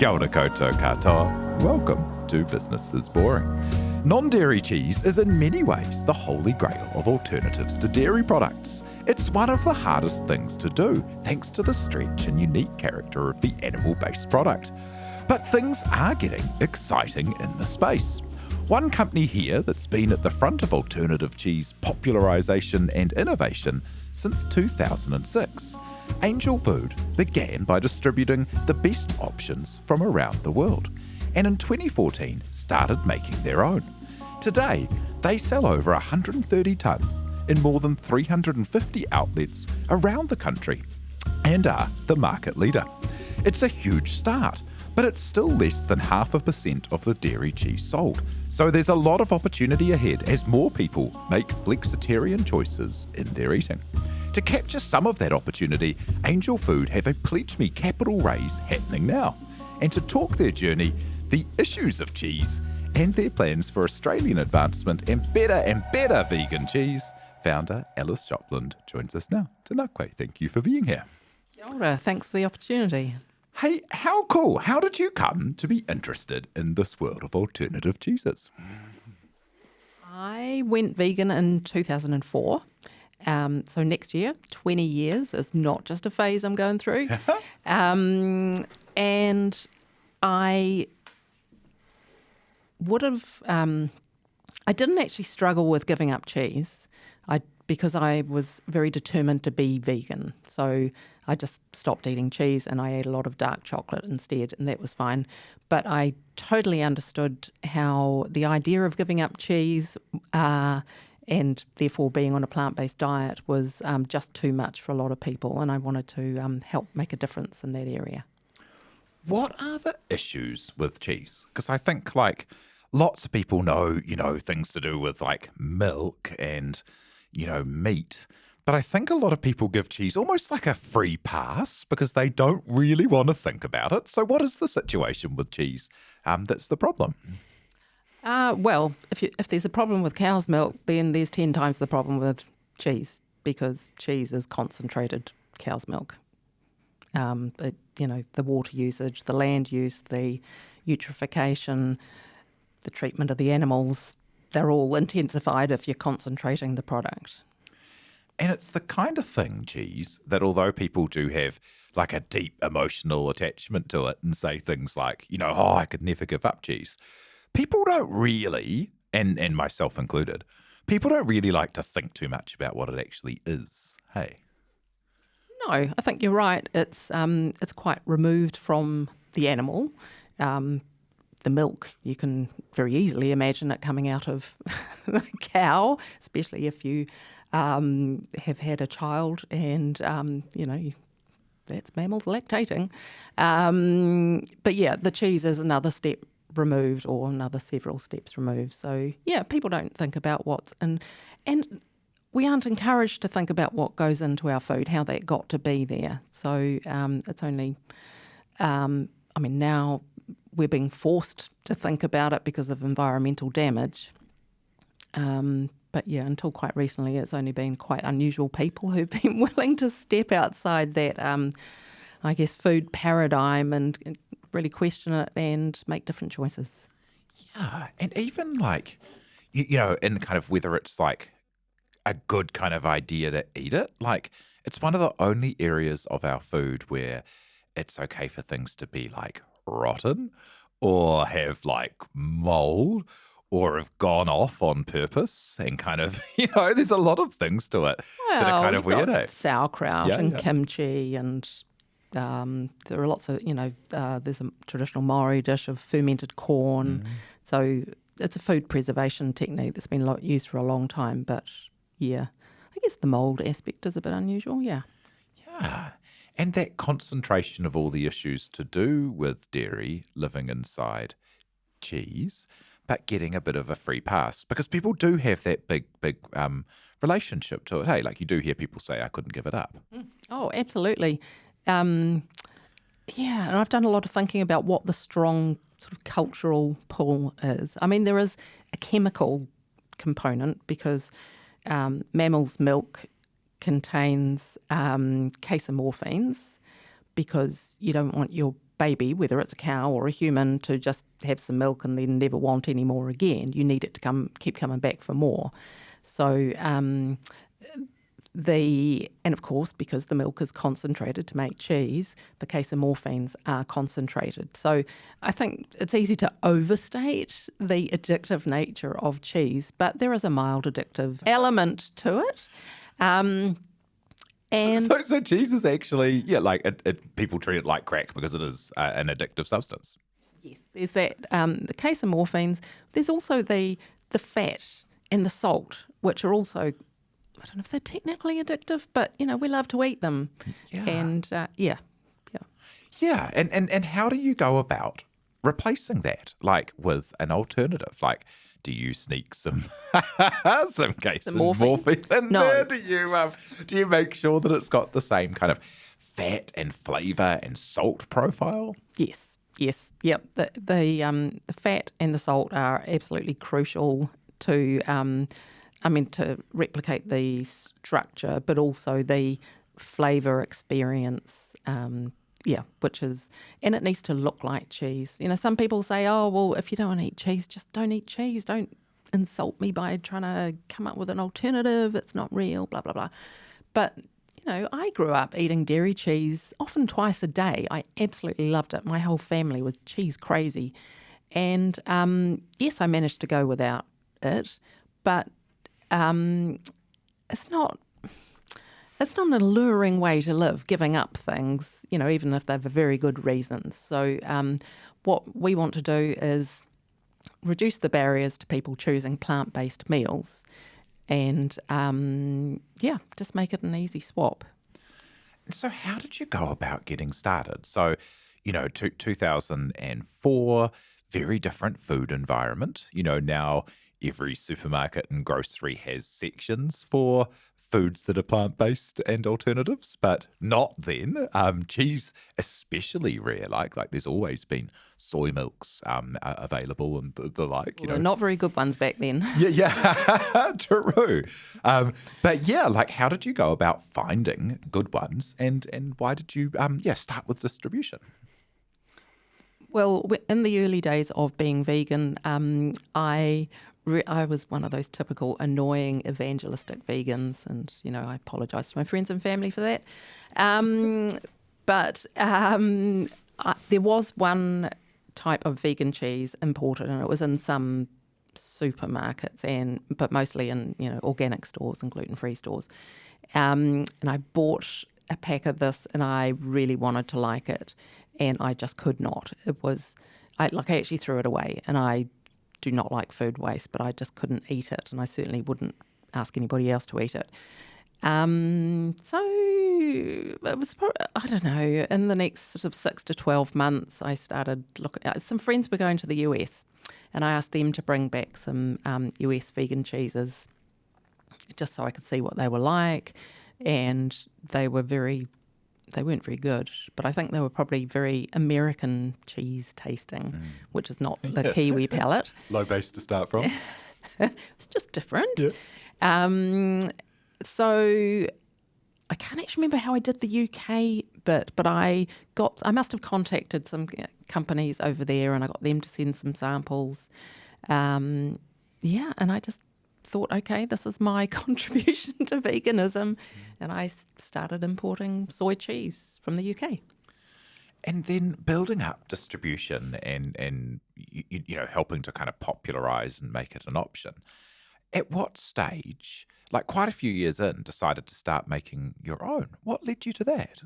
Kia ora koutou katoa. Welcome to Business is Boring. Non-dairy cheese is in many ways the holy grail of alternatives to dairy products. It's one of the hardest things to do, thanks to the stretch and unique character of the animal-based product. But things are getting exciting in the space. One company here that's been at the front of alternative cheese popularisation and innovation since 2006. Angel Food began by distributing the best options from around the world, and in 2014 started making their own. Today, they sell over 130 tonnes in more than 350 outlets around the country and are the market leader. It's a huge start, but it's still less than 0.5% of the dairy cheese sold. So there's a lot of opportunity ahead as more people make flexitarian choices in their eating. To capture some of that opportunity, Angel Food have a PledgeMe capital raise happening now. And to talk their journey, the issues of cheese, and their plans for Australian advancement and better vegan cheese, founder Alice Shopland joins us now. Tanakwe, thank you for being here. Kia ora, thanks for the opportunity. Hey, how cool. How did you come to be interested in this world of alternative cheeses? I went vegan in 2004. So next year, 20 years is not just a phase I'm going through. And I would have, I didn't actually struggle with giving up cheese because I was very determined to be vegan. So I just stopped eating cheese and I ate a lot of dark chocolate instead, and that was fine. But I totally understood how the idea of giving up cheese and therefore being on a plant-based diet was just too much for a lot of people, and I wanted to help make a difference in that area. What are the issues with cheese? Because I think like lots of people know, things to do with like milk and, meat. But I think a lot of people give cheese almost like a free pass because they don't really want to think about it. So what is the situation with cheese that's the problem? Well, if there's a problem with cow's milk, then there's 10 times the problem with cheese, because cheese is concentrated cow's milk. The water usage, the land use, the eutrophication, the treatment of the animals, they're all intensified if you're concentrating the product. And it's the kind of thing, cheese, that although people do have like a deep emotional attachment to it and say things like, I could never give up cheese, people don't really, and myself included, people don't really like to think too much about what it actually is. Hey? No, I think you're right. It's quite removed from the animal. The milk, you can very easily imagine it coming out of a cow, especially if you have had a child and, that's mammals lactating. But yeah, the cheese is another step removed, or another several steps removed. So yeah, people don't think about what's in, and we aren't encouraged to think about what goes into our food, how that got to be there. So it's only, now we're being forced to think about it because of environmental damage. But yeah, until quite recently, it's only been quite unusual people who've been willing to step outside that, food paradigm and really question it and make different choices. Yeah, and even like, in kind of whether it's like a good kind of idea to eat it, like it's one of the only areas of our food where it's okay for things to be like rotten or have like mold or have gone off on purpose, and kind of, there's a lot of things to it that are kind of weird. Sauerkraut and kimchi, and there are lots of, there's a traditional Maori dish of fermented corn. So it's a food preservation technique that's been used for a long time. But yeah, I guess the mold aspect is a bit unusual, yeah. Yeah. And that concentration of all the issues to do with dairy living inside cheese, but getting a bit of a free pass, because people do have that big relationship to it. Hey, like you do hear people say, I couldn't give it up. Oh, absolutely. And I've done a lot of thinking about what the strong sort of cultural pull is. I mean, there is a chemical component because mammals' milk contains casomorphines, because you don't want your baby, whether it's a cow or a human, to just have some milk and then never want any more again. You need it to keep coming back for more. So and of course, because the milk is concentrated to make cheese, the casomorphines are concentrated. So I think it's easy to overstate the addictive nature of cheese, but there is a mild addictive element to it. And so cheese is actually, people treat it like crack because it is an addictive substance. yes, there's that, the casomorphines. There's also the fat and the salt, which are also, I don't know if they're technically addictive, but, we love to eat them. Yeah. And, yeah. Yeah, and how do you go about replacing that, with an alternative? Do you sneak some casomorphine in there? Do you make sure that it's got the same kind of fat and flavour and salt profile? Yes, yep. The fat and the salt are absolutely crucial to to replicate the structure, but also the flavour experience. Which is, and it needs to look like cheese. Some people say, oh, well, if you don't want to eat cheese, just don't eat cheese. Don't insult me by trying to come up with an alternative. It's not real, blah, blah, blah. But, I grew up eating dairy cheese often twice a day. I absolutely loved it. My whole family was cheese crazy. And yes, I managed to go without it, but it's not an alluring way to live, giving up things, even if they're for very good reasons. So what we want to do is reduce the barriers to people choosing plant-based meals and, just make it an easy swap. So how did you go about getting started? So, 2004, very different food environment. Now every supermarket and grocery has sections for foods that are plant-based and alternatives, but not then. Cheese especially rare. Like there's always been soy milks available and the like. Well, not very good ones back then. Yeah, true. But yeah, how did you go about finding good ones, and why did you start with distribution? Well, in the early days of being vegan, I was one of those typical annoying evangelistic vegans, and I apologise to my friends and family for that. But there was one type of vegan cheese imported, and it was in some supermarkets, but mostly in organic stores and gluten-free stores. And I bought a pack of this, and I really wanted to like it, and I just could not. I actually threw it away, and I do not like food waste, but I just couldn't eat it, and I certainly wouldn't ask anybody else to eat it. So it was probably, I don't know, in the next sort of 6 to 12 months, I started looking. Some friends were going to the US, and I asked them to bring back some US vegan cheeses, just so I could see what they were like, and they weren't very good, but I think they were probably very American cheese tasting, which is not the Kiwi palate. Low base to start from. It's just different. Yeah. So I can't actually remember how I did the UK bit, but I must have contacted some companies over there, and I got them to send some samples. And I just thought, okay, this is my contribution to veganism, and I started importing soy cheese from the UK. And then building up distribution and helping to kind of popularise and make it an option. At what stage, quite a few years in, decided to start making your own? What led you to that?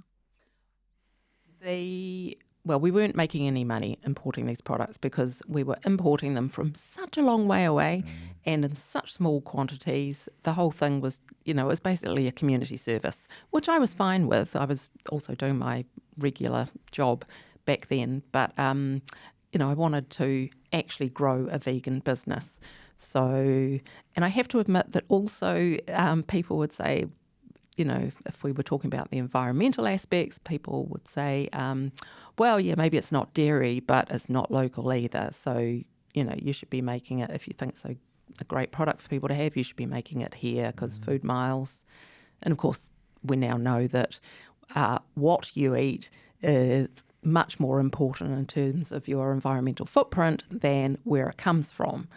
Well, we weren't making any money importing these products because we were importing them from such a long way away and in such small quantities. The whole thing was, it was basically a community service, which I was fine with. I was also doing my regular job back then, but, I wanted to actually grow a vegan business. So, and I have to admit that also people would say, if we were talking about the environmental aspects, people would say, well, yeah, maybe it's not dairy, but it's not local either. So, you should be making it, if you think it's a great product for people to have, you should be making it here because food miles. And of course, we now know that what you eat is much more important in terms of your environmental footprint than where it comes from.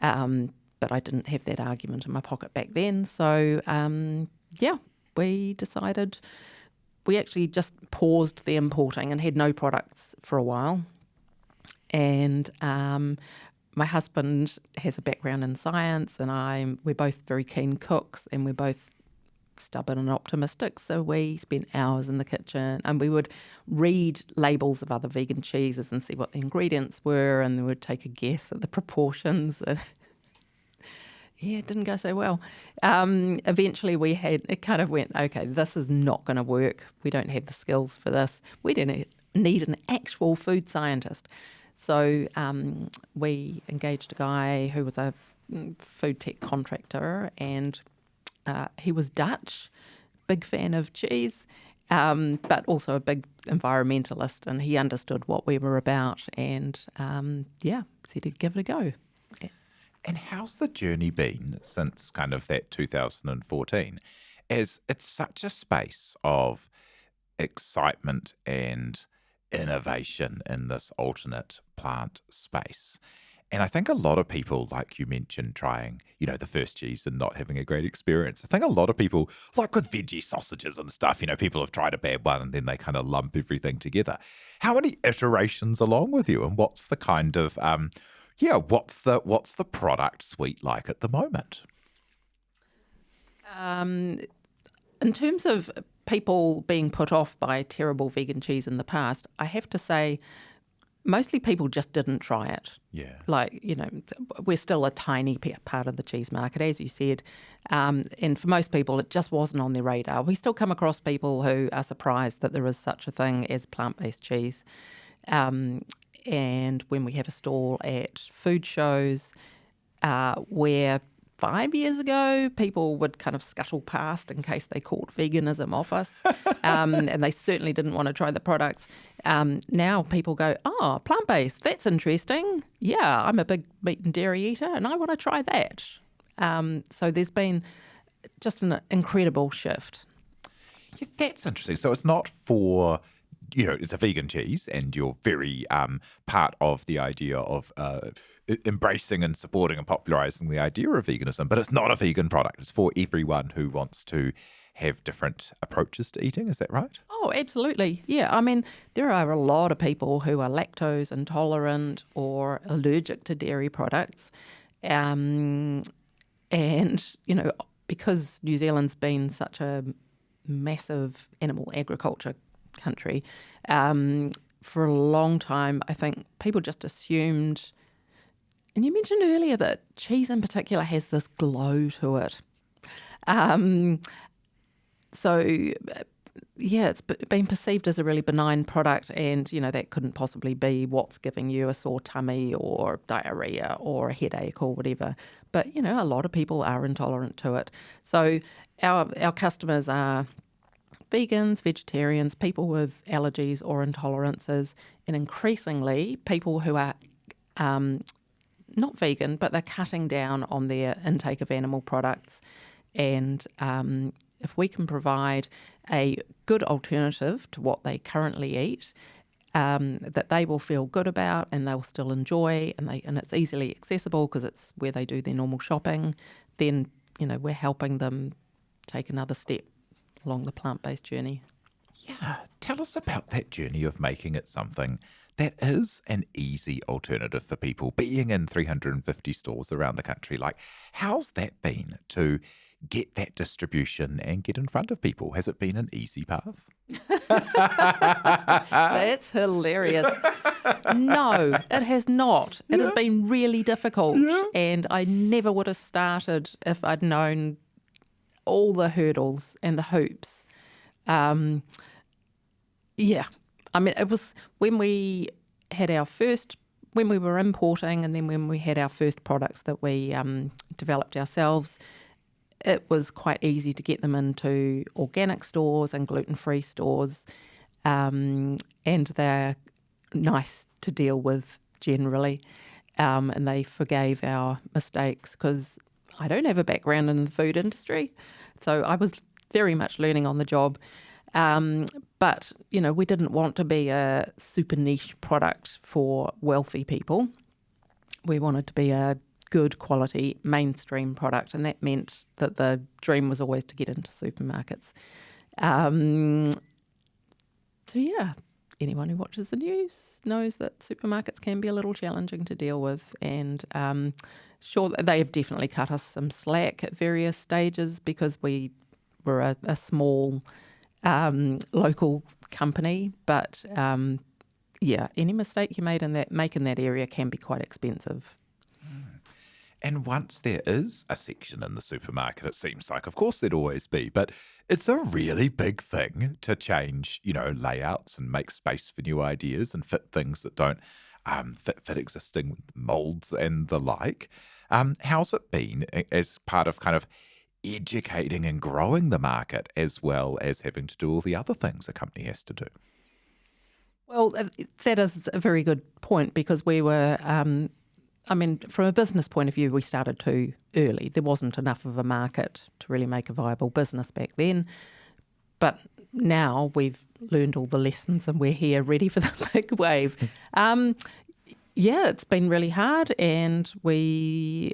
But I didn't have that argument in my pocket back then. So, we decided, we actually just paused the importing and had no products for a while. And my husband has a background in science, and we're both very keen cooks, and we're both stubborn and optimistic. So we spent hours in the kitchen, and we would read labels of other vegan cheeses and see what the ingredients were, and we would take a guess at the proportions. Yeah, it didn't go so well. Eventually it kind of went, okay, this is not going to work. We don't have the skills for this. We didn't need an actual food scientist. So we engaged a guy who was a food tech contractor, and he was Dutch, big fan of cheese, but also a big environmentalist, and he understood what we were about, and said he'd give it a go. And how's the journey been since kind of that 2014? As it's such a space of excitement and innovation in this alternate plant space. And I think a lot of people, like you mentioned, trying, the first cheese and not having a great experience. I think a lot of people, like with veggie sausages and stuff, people have tried a bad one and then they kind of lump everything together. How many iterations along with you? And what's the kind of, what's the product suite like at the moment? In terms of people being put off by terrible vegan cheese in the past, I have to say, mostly people just didn't try it. Yeah. We're still a tiny part of the cheese market, as you said. And for most people, it just wasn't on their radar. We still come across people who are surprised that there is such a thing as plant-based cheese. And when we have a stall at food shows, where 5 years ago, people would kind of scuttle past in case they caught veganism off us, and they certainly didn't want to try the products. Now people go, oh, plant-based, that's interesting. Yeah, I'm a big meat and dairy eater, and I want to try that. So there's been just an incredible shift. Yeah, that's interesting. So it's not for... it's a vegan cheese, and you're very part of the idea of embracing and supporting and popularising the idea of veganism, but it's not a vegan product. It's for everyone who wants to have different approaches to eating. Is that right? Oh, absolutely. Yeah. I mean, there are a lot of people who are lactose intolerant or allergic to dairy products. And, because New Zealand's been such a massive animal agriculture country, for a long time, I think people just assumed, and you mentioned earlier that cheese in particular has this glow to it. It's been perceived as a really benign product, and, that couldn't possibly be what's giving you a sore tummy or diarrhea or a headache or whatever. But, a lot of people are intolerant to it. So our customers are vegans, vegetarians, people with allergies or intolerances, and increasingly people who are not vegan, but they're cutting down on their intake of animal products. And if we can provide a good alternative to what they currently eat, that they will feel good about and they'll still enjoy, and it's easily accessible because it's where they do their normal shopping, then, we're helping them take another step along the plant-based journey. Yeah, tell us about that journey of making it something that is an easy alternative for people, being in 350 stores around the country. Like, how's that been to get that distribution and get in front of people? Has it been an easy path? That's hilarious. No, it has not. It has been really difficult, and I never would have started if I'd known all the hurdles and the hoops. I mean, it was when we were importing, and then when we had our first products that we developed ourselves, it was quite easy to get them into organic stores and gluten-free stores, and they're nice to deal with generally, and they forgave our mistakes because I don't have a background in the food industry, so I was very much learning on the job. But, we didn't want to be a super niche product for wealthy people. We wanted to be a good quality mainstream product, and that meant that the dream was always to get into supermarkets. So yeah, anyone who watches the news knows that supermarkets can be a little challenging to deal with, and sure, they have definitely cut us some slack at various stages because we were a small local company, but any mistake you make in that area can be quite expensive. And once there is a section in the supermarket, it seems like, of course there'd always be, but it's a really big thing to change, layouts and make space for new ideas and fit things that don't fit existing molds and the like. How's it been as part of kind of educating and growing the market as well as having to do all the other things a company has to do? Well, that is a very good point because we were... from a business point of view, we started too early. There wasn't enough of a market to really make a viable business back then. But now we've learned all the lessons and we're here ready for the big wave. It's been really hard, and we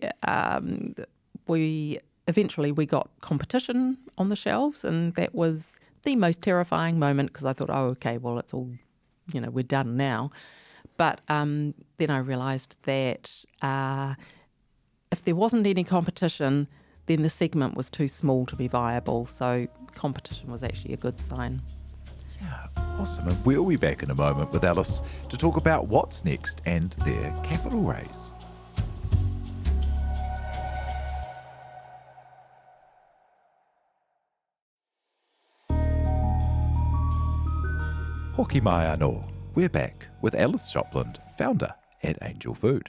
eventually got competition on the shelves, and that was the most terrifying moment because I thought, oh, okay, well, it's all, we're done now. But then I realised that if there wasn't any competition, then the segment was too small to be viable. So competition was actually a good sign. Yeah, awesome. And we'll be back in a moment with Alice to talk about what's next and their capital raise. Hoki mai anō. We're back with Alice Shopland, founder at Angel Food.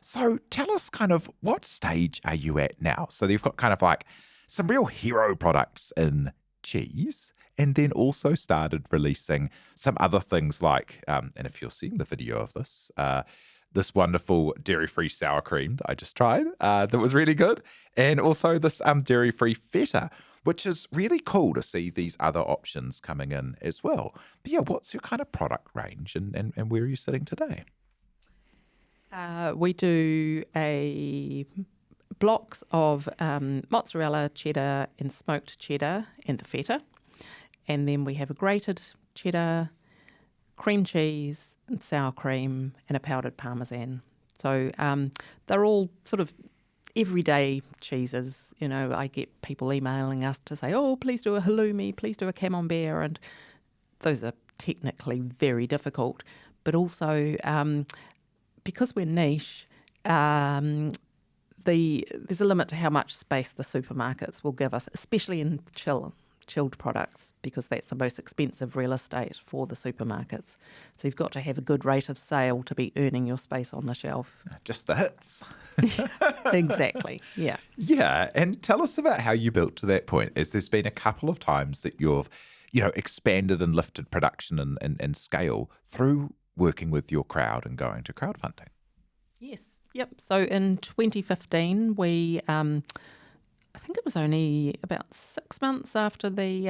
So tell us kind of what stage are you at now? So you've got kind of like some real hero products in cheese, and then also started releasing some other things like, and if you're seeing the video of this, this wonderful dairy-free sour cream that I just tried that was really good, and also this dairy-free feta, which is really cool to see these other options coming in as well. But yeah, what's your kind of product range and where are you sitting today? We do blocks of mozzarella, cheddar and smoked cheddar and the feta. And then we have a grated cheddar, cream cheese and sour cream and a powdered parmesan. So they're all sort of everyday cheeses. I get people emailing us to say, oh, please do a halloumi, please do a camembert, and those are technically very difficult. But also, because we're niche, there's a limit to how much space the supermarkets will give us, especially in chilled products, because that's the most expensive real estate for the supermarkets. So you've got to have a good rate of sale to be earning your space on the shelf. Just the hits. Exactly, yeah. Yeah, and tell us about how you built to that point, as there's been a couple of times that you've, expanded and lifted production and scale through working with your crowd and going to crowdfunding. Yes, yep. So in 2015, we... I think it was only about 6 months after the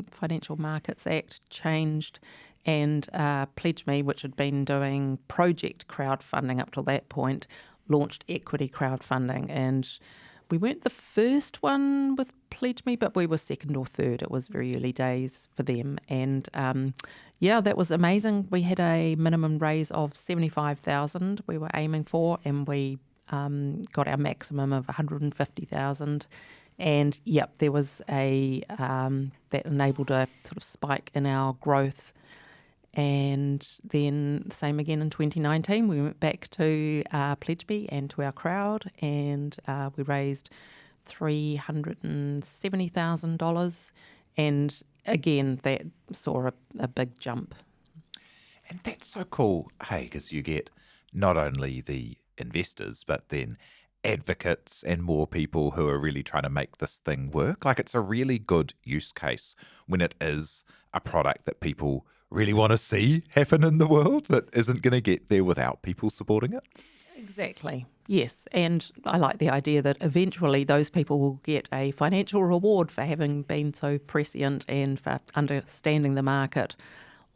Financial Markets Act changed, and PledgeMe, which had been doing project crowdfunding up till that point, launched equity crowdfunding. And we weren't the first one with PledgeMe, but we were second or third. It was very early days for them. And that was amazing. We had a minimum raise of $75,000 we were aiming for, and we got our maximum of 150,000, and there was that enabled a sort of spike in our growth. And then same again in 2019, we went back to PledgeMe and to our crowd, and we raised $370,000, and again that saw a big jump. And that's so cool, hey, because you get not only the investors, but then advocates and more people who are really trying to make this thing work. Like, it's a really good use case when it is a product that people really want to see happen in the world that isn't going to get there without people supporting it. Exactly. Yes, and I like the idea that eventually those people will get a financial reward for having been so prescient and for understanding the market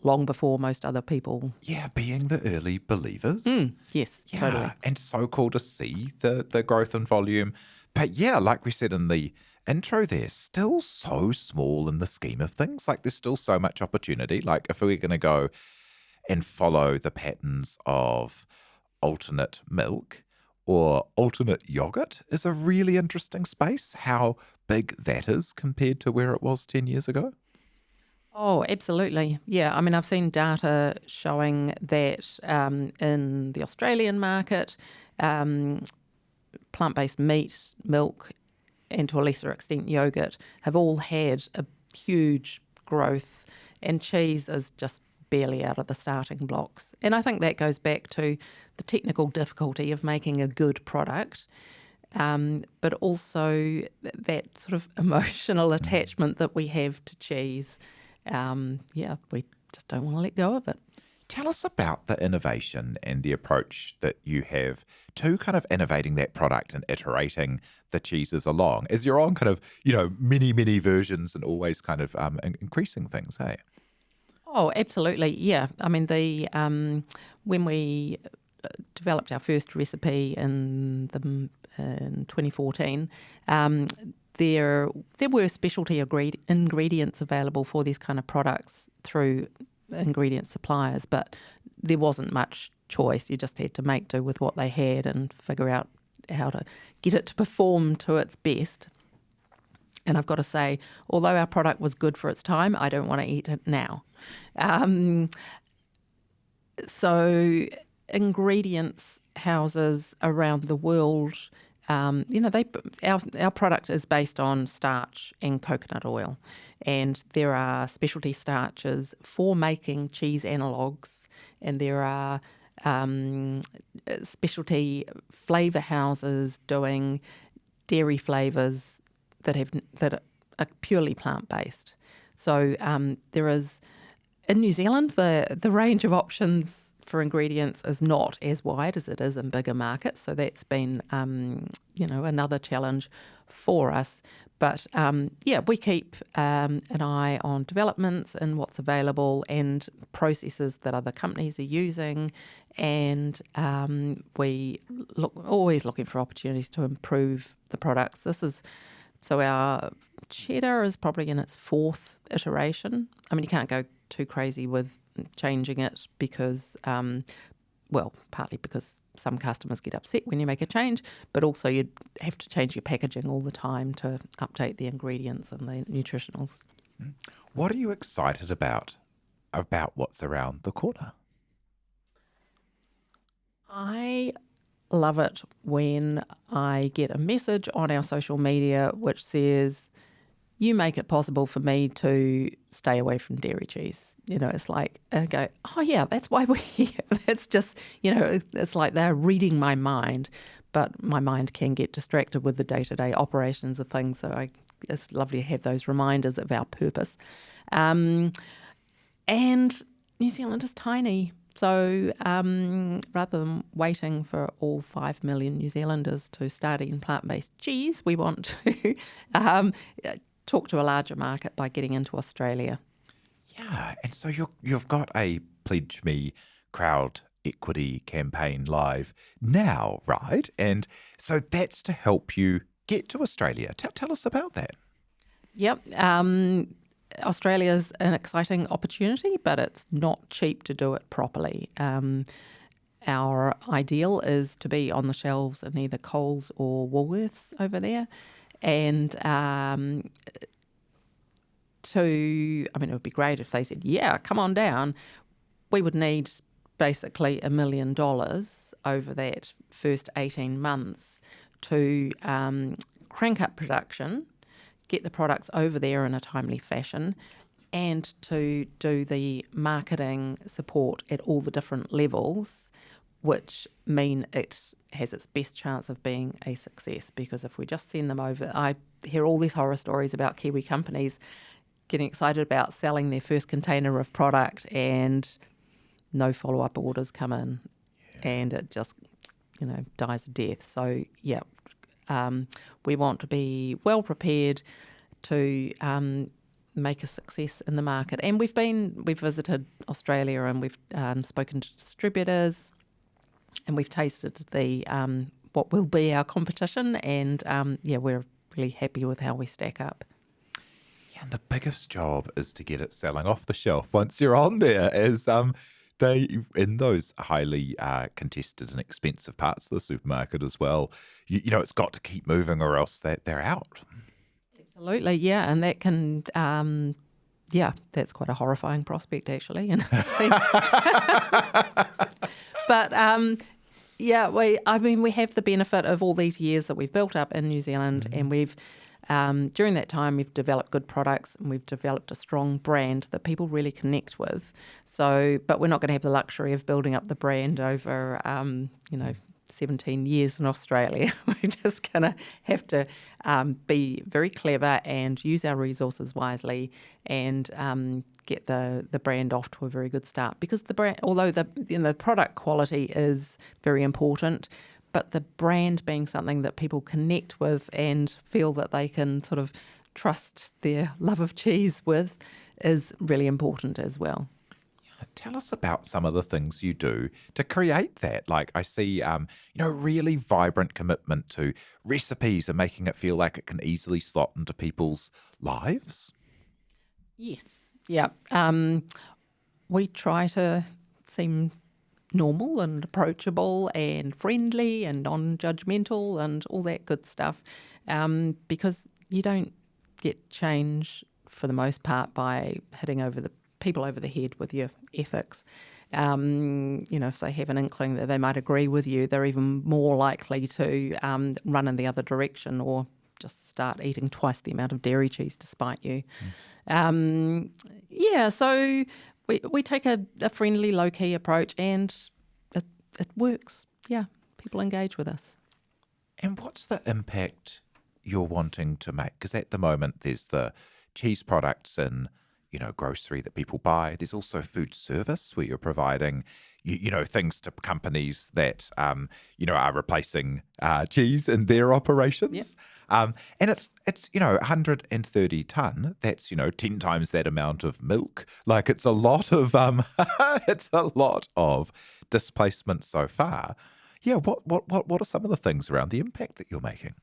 long before most other people. Yeah, being the early believers. Yes, Yeah, totally. and so cool to see the growth in volume. But yeah, like we said in the intro there, still so small in the scheme of things. Like there's still so much opportunity. Like if we're going to go and follow the patterns of alternate milk or alternate yogurt is a really interesting space, how big that is compared to where it was 10 years ago. Oh, absolutely. Yeah, I mean, I've seen data showing that in the Australian market, plant-based meat, milk, and to a lesser extent yogurt have all had a huge growth, and cheese is just barely out of the starting blocks. And I think that goes back to the technical difficulty of making a good product, but also that sort of emotional attachment that we have to cheese. We just don't want to let go of it. Tell us about the innovation and the approach that you have to kind of innovating that product and iterating the cheeses along as you're on kind of, many versions and always kind of increasing things, hey? Oh, absolutely. Yeah. I mean, when we developed our first recipe in 2014, there were specialty ingredients available for these kind of products through ingredient suppliers, but there wasn't much choice. You just had to make do with what they had and figure out how to get it to perform to its best. And I've got to say, although our product was good for its time, I don't want to eat it now. So ingredients houses around the world, our product is based on starch and coconut oil, and there are specialty starches for making cheese analogues, and there are specialty flavour houses doing dairy flavours that are purely plant-based. So there is, in New Zealand, the range of options for ingredients is not as wide as it is in bigger markets. So that's been, another challenge for us. But we keep an eye on developments and what's available and processes that other companies are using. And we always looking for opportunities to improve the products. So our cheddar is probably in its fourth iteration. I mean, you can't go too crazy with changing it because, partly because some customers get upset when you make a change, but also you'd have to change your packaging all the time to update the ingredients and the nutritionals. What are you excited about what's around the corner? I love it when I get a message on our social media which says, you make it possible for me to stay away from dairy cheese. It's like, I go, oh yeah, that's why we're here. That's just, it's like they're reading my mind, but my mind can get distracted with the day-to-day operations of things. So it's lovely to have those reminders of our purpose. And New Zealand is tiny. So rather than waiting for all 5 million New Zealanders to start eating plant-based cheese, we want to talk to a larger market by getting into Australia. Yeah, and so you've got a PledgeMe crowd equity campaign live now, right? And so that's to help you get to Australia. Tell us about that. Yep. Australia's an exciting opportunity, but it's not cheap to do it properly. Our ideal is to be on the shelves in either Coles or Woolworths over there. And it would be great if they said, yeah, come on down. We would need basically $1 million over that first 18 months to crank up production, get the products over there in a timely fashion, and to do the marketing support at all the different levels, which mean it has its best chance of being a success. Because if we just send them over, I hear all these horror stories about Kiwi companies getting excited about selling their first container of product and no follow-up orders come in. Yeah. And it just, dies a death. So we want to be well prepared to make a success in the market. And we've visited Australia, and we've spoken to distributors, and we've tasted the what will be our competition, and we're really happy with how we stack up. Yeah, and the biggest job is to get it selling off the shelf once you're on there, as they in those highly contested and expensive parts of the supermarket as well. It's got to keep moving, or else they're out. Absolutely, yeah, and that can, that's quite a horrifying prospect actually. And but we have the benefit of all these years that we've built up in New Zealand, and we've during that time we've developed good products, and we've developed a strong brand that people really connect with. So, but we're not going to have the luxury of building up the brand over 17 years in Australia. We're just going to have to be very clever and use our resources wisely, and get the brand off to a very good start. Because the brand, although the product quality is very important, but the brand being something that people connect with and feel that they can sort of trust their love of cheese with is really important as well. Tell us about some of the things you do to create that. Like, I see, really vibrant commitment to recipes and making it feel like it can easily slot into people's lives. Yes. Yeah. We try to seem normal and approachable and friendly and non-judgmental and all that good stuff, because you don't get change for the most part by hitting people over the head with your ethics. If they have an inkling that they might agree with you, they're even more likely to run in the other direction, or just start eating twice the amount of dairy cheese to spite you. So we take a friendly, low-key approach, and it works. Yeah, people engage with us. And what's the impact you're wanting to make? Because at the moment there's the cheese products in grocery that people buy. There's also food service, where you're providing, things to companies that, are replacing cheese in their operations. Yep. And it's 130 tonne. That's 10 times that amount of milk. Like, it's a lot of displacement so far. Yeah, what are some of the things around the impact that you're making?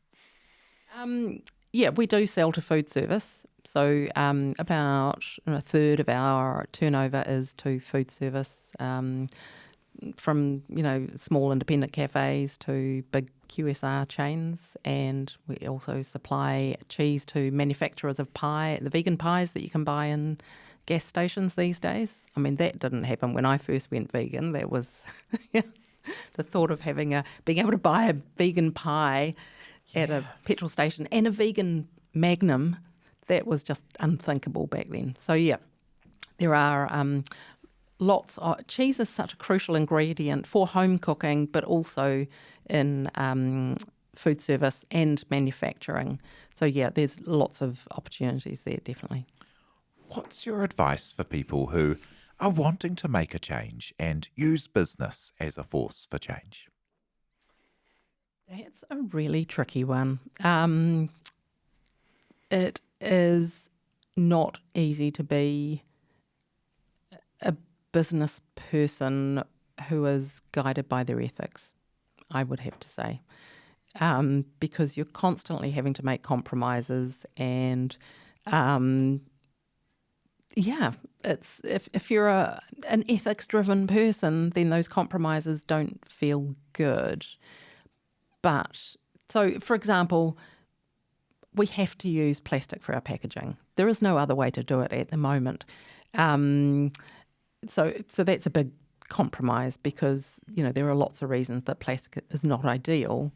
We do sell to food service. So about a third of our turnover is to food service, from small independent cafes to big QSR chains, and we also supply cheese to manufacturers of pie, the vegan pies that you can buy in gas stations these days. I mean, that didn't happen when I first went vegan. That was the thought of being able to buy a vegan pie at a petrol station and a vegan Magnum. That was just unthinkable back then. So there are lots of cheese is such a crucial ingredient for home cooking, but also in food service and manufacturing. So there's lots of opportunities there, definitely. What's your advice for people who are wanting to make a change and use business as a force for change? That's a really tricky one. It is not easy to be a business person who is guided by their ethics, I would have to say, because you're constantly having to make compromises, and it's if you're an ethics-driven person, then those compromises don't feel good. But so, for example, we have to use plastic for our packaging. There is no other way to do it at the moment. So that's a big compromise, because there are lots of reasons that plastic is not ideal.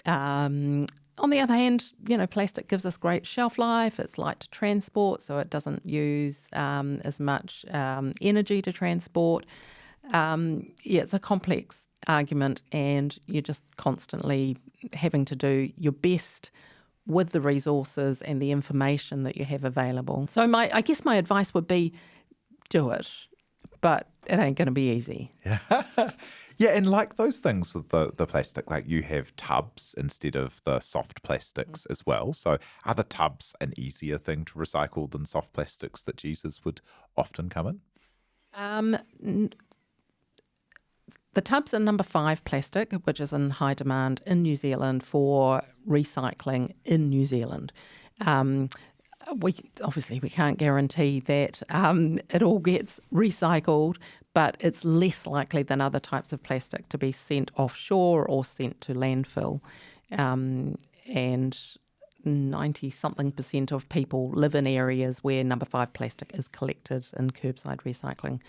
On the other hand, plastic gives us great shelf life. It's light to transport, so it doesn't use as much energy to transport. It's a complex argument, and you're just constantly having to do your best with the resources and the information that you have available. So I guess my advice would be, do it. but it ain't going to be easy. Yeah, and like those things with the plastic, like you have tubs instead of the soft plastics as well. So are the tubs an easier thing to recycle than soft plastics that cheeses would often come in? The tubs are number 5 plastic, which is in high demand in New Zealand for recycling in New Zealand. We can't guarantee that it all gets recycled, but it's less likely than other types of plastic to be sent offshore or sent to landfill. And 90-something% of people live in areas where number 5 plastic is collected in curbside recycling.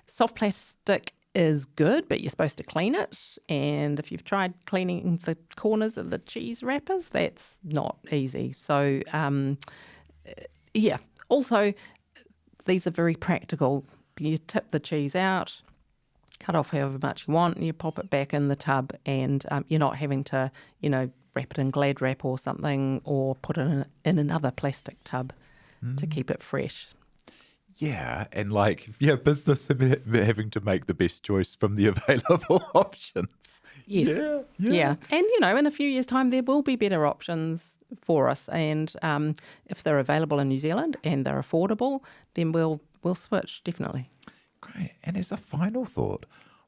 Soft plastic is good, but you're supposed to clean it. And if you've tried cleaning the corners of the cheese wrappers, that's not easy. So, Also, these are very practical. You tip the cheese out, cut off however much you want, and you pop it back in the tub, and you're not having to, wrap it in Glad wrap or something, or put it in another plastic tub to keep it fresh. Yeah, and business having to make the best choice from the available options. Yes. Yeah. And, in a few years' time, there will be better options for us. And if they're available in New Zealand and they're affordable, then we'll switch, definitely. Great. And as a final thought,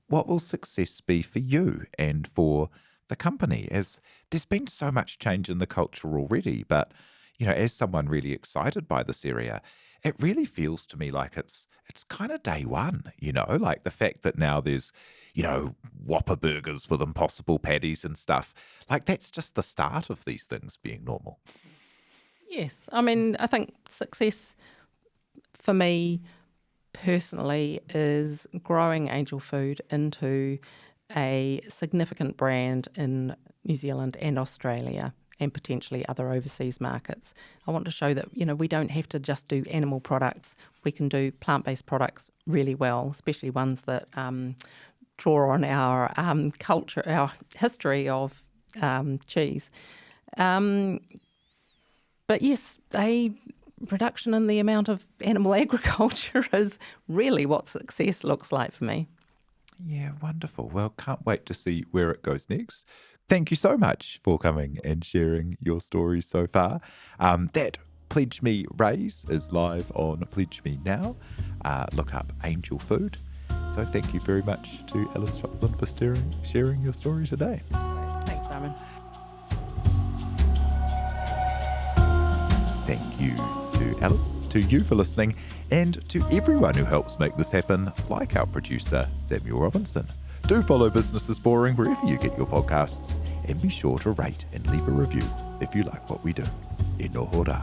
what will success be for you and for the company? As there's been so much change in the culture already, but, as someone really excited by this area, it really feels to me like it's kind of day one, like the fact that now there's, Whopper burgers with impossible patties and stuff. Like that's just the start of these things being normal. Yes. I mean, I think success for me personally is growing Angel Food into a significant brand in New Zealand and Australia, and potentially other overseas markets. I want to show that, we don't have to just do animal products. We can do plant-based products really well, especially ones that draw on our culture, our history of cheese. But yes, a reduction in the amount of animal agriculture is really what success looks like for me. Yeah, wonderful. Well, can't wait to see where it goes next. Thank you so much for coming and sharing your story so far. That PledgeMe raise is live on PledgeMe now. Look up Angel Food. So thank you very much to Alice Shopland for sharing your story today. Thanks, Simon. Thank you to Alice, to you for listening, and to everyone who helps make this happen, like our producer, Samuel Robinson. Do follow Business is Boring wherever you get your podcasts, and be sure to rate and leave a review if you like what we do. E noho rā.